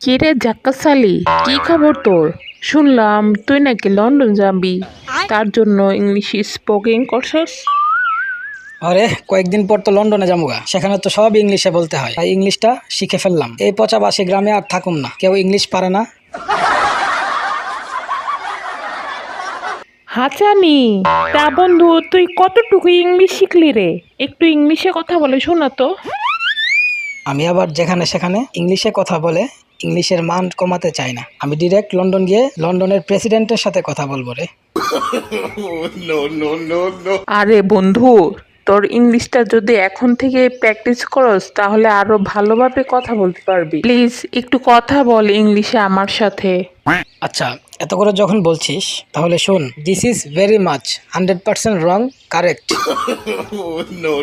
কিরে জাক্কাস আলী, কি খবর তোর? শুনলাম তুই নাকি লন্ডন যাবি, তার জন্য ইংলিশ স্পোকিং করছস। আরে কয়েকদিন পর তো লন্ডনে যামুগা, সেখানে তো সব ইংলিশে বলতে হয়, তাই ইংলিশটা শিখে ফেললাম। এই পচাবাসী গ্রামে আর থাকুম না, কেউ ইংলিশ পারে না। হাঁচানি, তা বন্ধু তুই কতটুকু ইংলিশ শিখলি রে? একটু ইংলিশে কথা বলে শোনা তো। আমি আবার যেখানে সেখানে ইংলিশে কথা বলে ইংলিশের মান কমাতে চাই না। আমি ডিরেক্ট লন্ডন গিয়ে লন্ডনের প্রেসিডেন্টের সাথে কথা বলবো রে। আরে বন্ধু, তোর ইংলিশটা যদি এখন থেকে প্র্যাকটিস করস তাহলে আরো ভালোভাবে কথা বলতে পারবি। প্লিজ একটু কথা বল ইংলিশে আমার সাথে। আচ্ছা, এত করে যখন বলছিস তাহলে শোন, this is very much 100% wrong correct. no.